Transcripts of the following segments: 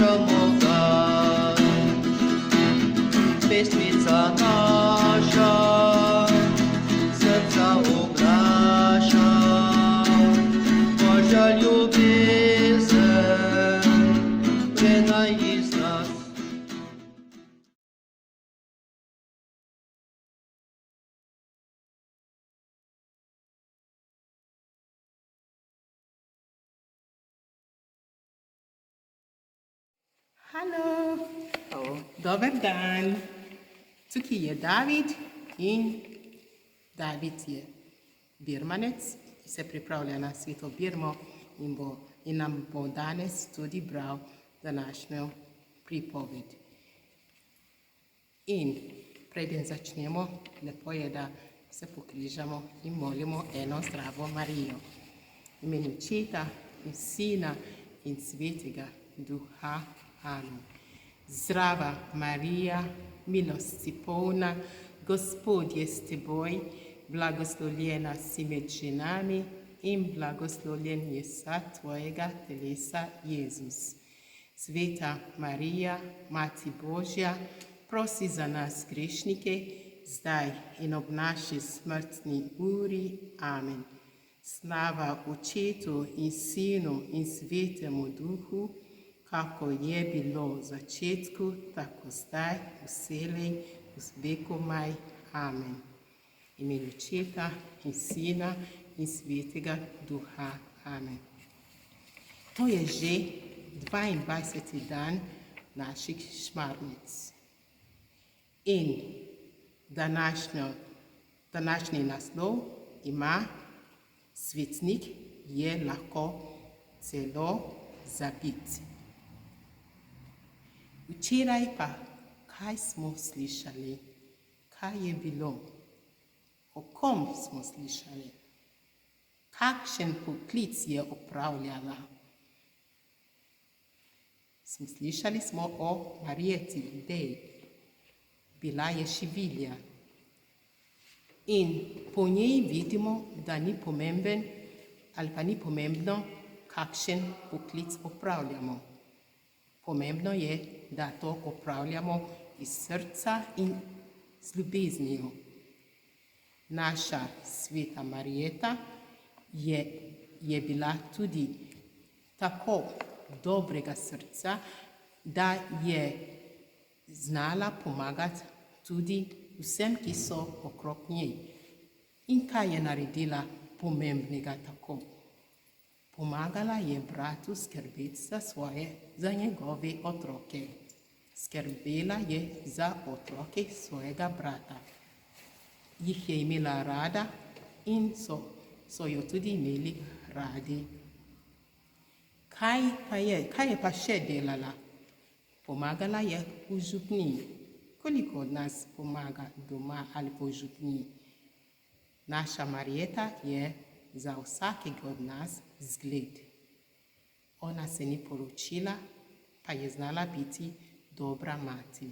Molda, pesmica nasza, serca oglasza, Boża ljubezen, prena iz nas. Hallo, dober dan. Tukaj je David in David je birmanec, ki se pripravlja na sveto birmo in nam bo danes tudi bral današnjo pripoved. In preden začnemo, lepo je, da se pokrižamo in molimo eno zdravo Marijo. V imenu Očeta in Sina in Svetega Duha. Amen. Zdrava Marija, milosti polna, Gospod je s teboj, blagoslovljena si med ženami in blagoslovljen je sad tvojega telesa, Jezus. Sveta Marija, Mati Božja, prosi za nas grešnike, zdaj in ob naši smrtni uri. Amen. Slava Očetu in Sinu in Svetemu Duhu, kako je bilo v začetku, tako zdaj, vselej, v vekomaj. Amen. V imenu Očeta in Sina in Svetega Duha. Amen. To je že 22. dan naših šmarnic. In današnji naslov ima: Svetnik je lahko celo zabit. Včeraj pa, kaj smo slišali? Kaj je bilo? O kom smo slišali? Kakšen poklic je opravljala? Slišali smo o Marijeti Dej. Bila je šivilja. In po njej vidimo, da ni pomemben ali pa ni pomembno, kakšen poklic opravljamo. Pomembno je, da to opravljamo iz srca in z ljubeznijo. Naša sveta Marijeta je bila tudi tako dobrega srca, da je znala pomagati tudi vsem, ki so okrog njej. In kaj je naredila pomembnega tako? Pomagala je bratu skrbeti za njegove otroke. Skrbela je za otroke svojega brata. Jih je imela rada in so jo tudi imeli radi. Kaj je pa še delala? Pomagala je v župniji. Koliko od nas pomaga doma ali po župniji? Naša Marijeta je za vsakega od nas zgled. Ona se ni poročila, pa je znala biti dobra mati.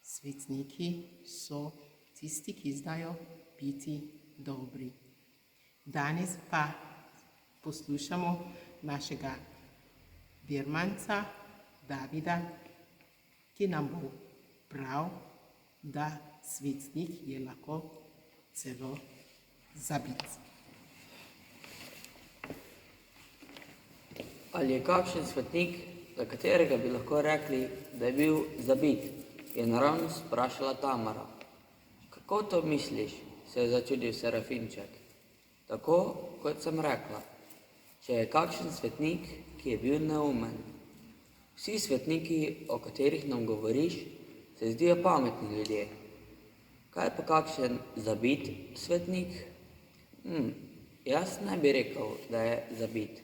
Svetniki so tisti, ki znajo biti dobri. Danes pa poslušamo našega birmanca Davida, ki nam bo bral, da svetnik je lahko celo zabit. Ali je kakšen svetnik, za katerega bi lahko rekli, da je bil zabit, je naravnost vprašala Tamara. Kako to misliš, se je začudil Serafinček. Tako, kot sem rekla, če je kakšen svetnik, ki je bil neumen. Vsi svetniki, o katerih nam govoriš, se zdijo pametni ljudje. Kaj pa kakšen zabit svetnik? Jaz ne bi rekel, da je zabit.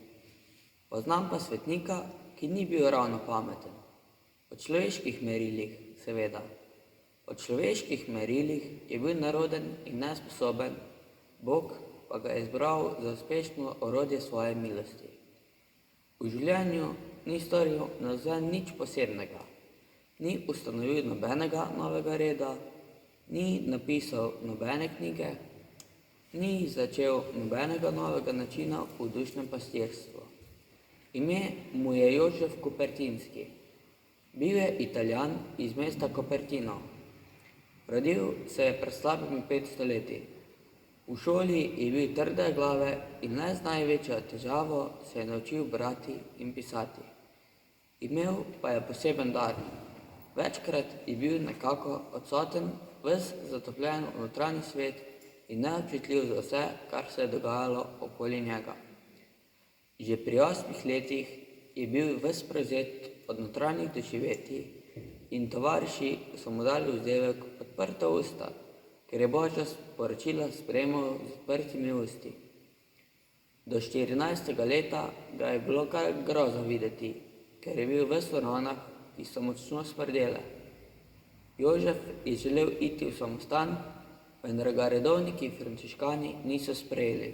Poznam pa svetnika, ki ni bil ravno pameten. Po človeških merilih, seveda. Po človeških merilih je bil neroden in nesposoben, Bog pa ga je izbral za uspešno orodje svoje milosti. V življenju ni storil navzven nič posebnega, ni ustanovil nobenega novega reda, ni napisal nobene knjige, ni začel nobenega novega načina v dušnem pastirstvu. Ime mu je Jožef Kupertinski. Bil je Italijan iz mesta Cupertino. Rodil se je pred slabimi 500 leti. V šoli je bil trde glave in le z največjo težavo se je naučil brati in pisati. Imel pa je poseben dar. Večkrat je bil nekako odsoten, ves zatopljen v notranji svet in neobčutljiv za vse, kar se je dogajalo okoli njega. Že pri 8 letih je bil ves prevzet od notranjih doživetij in tovariši so mu dali vzdevek Odprta usta, ker je Božja sporočila sprejemal z odprtimi usti. Do 14. leta ga je bilo kar grozno videti, ker je bil ves v ranah, ki so močno smrdele. Jožef je želel iti v samostan, vendar ga redovniki frančiškani niso sprejeli.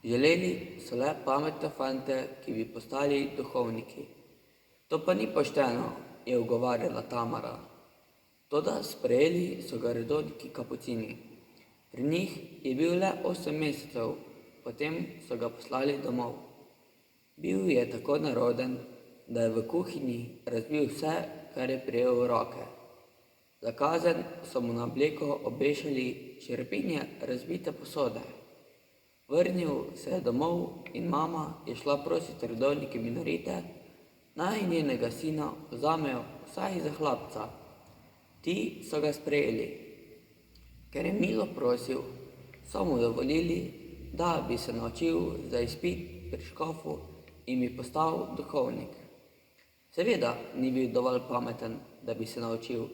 Želeli so le pametne fante, ki bi postali duhovniki. To pa ni pošteno, je ugovarjala Tamara. Toda sprejeli so ga redovniki kapucini. Pri njih je bil le 8 mesecev, potem so ga poslali domov. Bil je tako neroden, da je v kuhinji razbil vse, kar je prijel v roke. Za kazen so mu na obleko obešali črepinje razbite posode. Vrnil se je domov in mama je šla prositi redovnike minorite, naj njenega sina vzamejo vsaj za hlapca. Ti so ga sprejeli. Ker je milo prosil, so mu dovolili, da bi se naučil za izpit pri škofu in bi postal duhovnik. Seveda ni bil dovolj pameten, da bi se naučil,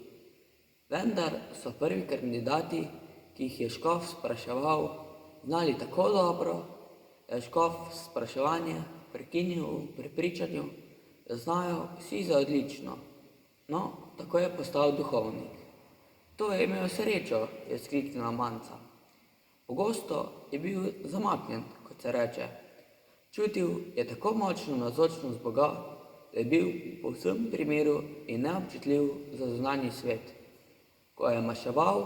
vendar so prvi kandidati, ki jih je škof spraševal, znali tako dobro, da je škof spraševanje prekinil v prepričanju, da znajo vsi za odlično. No, tako je postal duhovnik. To je imel srečo, je skriknila Manca. Pogosto je bil zamaknjen, kot se reče. Čutil je tako močno navzočnost Boga, da je bil povsem pri miru in neobčutljiv za zunanji svet. Ko je maševal,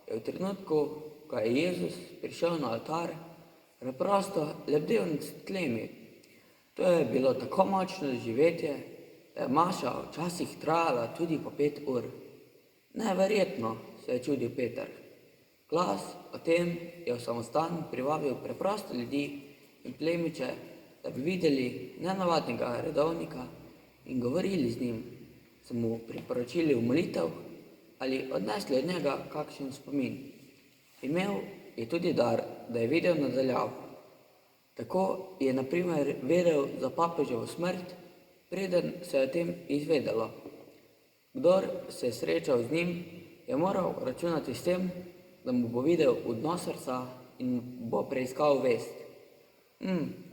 je v trenutku, ko je Jezus prišel na oltar, preprosto lebdel nad tlemi. To je bilo tako močno doživetje, da je maša včasih trajala tudi po 5 ur. Neverjetno, se je čudil Peter. Glas o tem je v samostan privabil preprosto ljudi in plemiče, da bi videli nenavadnega redovnika in govorili z njim, so mu priporočili v molitev ali odnesli od njega kakšen spomin. Imel je tudi dar, da je videl nadaljavo. Tako je na primer vedel za papeževo smrt, preden se je o tem izvedelo. Kdor se je srečal z njim, je moral računati s tem, da mu bo videl v dno srca in bo preiskal vest.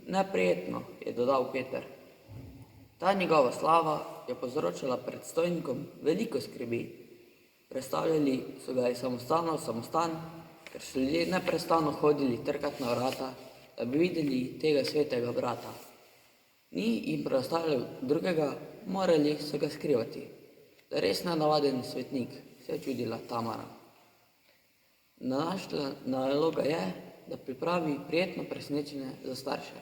Neprijetno, je dodal Peter. Ta njegova slava je povzročala predstojnikom veliko skrbi. Prestavljali so ga iz samostana v samostan, ker so ljudje neprestano hodili trkati na vrata, da bi videli tega svetega brata. Ni jim preostalo drugega, morali so ga skrivati. Da je res nenavaden svetnik, se je čudila Tamara. Naša naloga je, da pripravi prijetno presenečenje za starše.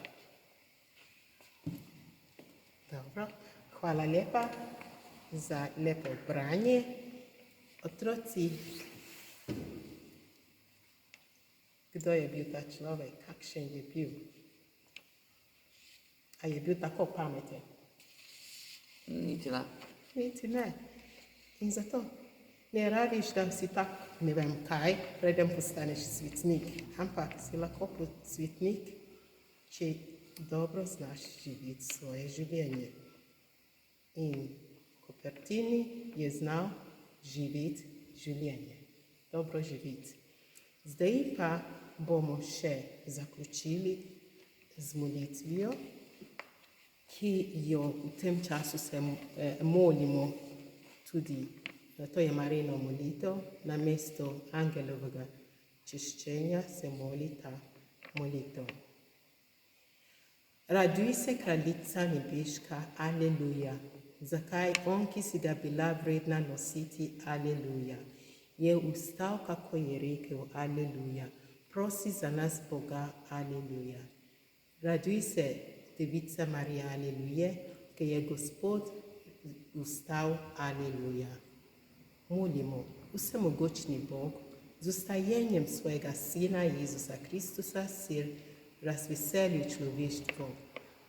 Dobro, hvala lepa za lepo branje. Otroci, kdo je bil ta človek, kakšen je bil? A je bil tako pameten? Niti ne. Niti ne. In zato ne rabiš, da si tak, ne vem kaj, preden postaneš svetnik, ampak si lahko svetnik, če dobro znaš živeti svoje življenje. In Cupertini je znal živeti življenje, dobro živeti. Zdaj pa bomo še zaključili z molitvijo, ki jo v tem času se molimo tudi, to je Marijino molitev, na mesto angelovega čiščenja se moli ta molitev. Raduj se, kraljica nebeška, aleluja. Zakaj on, ki si ga bila vredna nositi, aleluja, je vstal, kako je rekel, aleluja. Prosi za nas Boga, aleluja. Raduj se, Devica Maria, aleluia, că je Gospod ustal, aleluja. Molimo, vsemogočni Bog, z ustajenjem svojega Sina Jezusa Kristusa se razveselil človeštvo.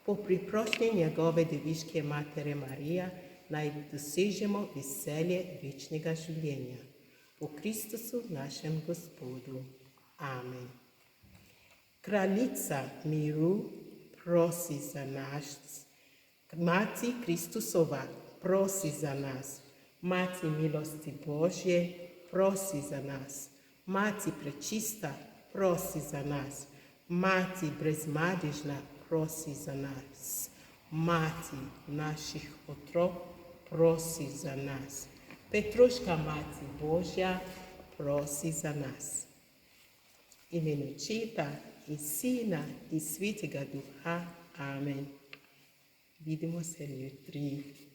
Po priprošnji njegove deviške matere Marija naj dosežemo veselje večnega življenja. Po Kristusu našem Gospodu. Amen. Kraljica miru prosi za nas. Mati Kristusova prosi za nas. Mati milosti Božje prosi za nas. Mati prečista prosi za nas. Mati brezmadežna prosi za nas. Mati naših otrok prosi za nas. Petruška Mati Božja prosi za nas. Imenu Očeta in Sina in Svetega Duha. Amen. Vidimo se jutri.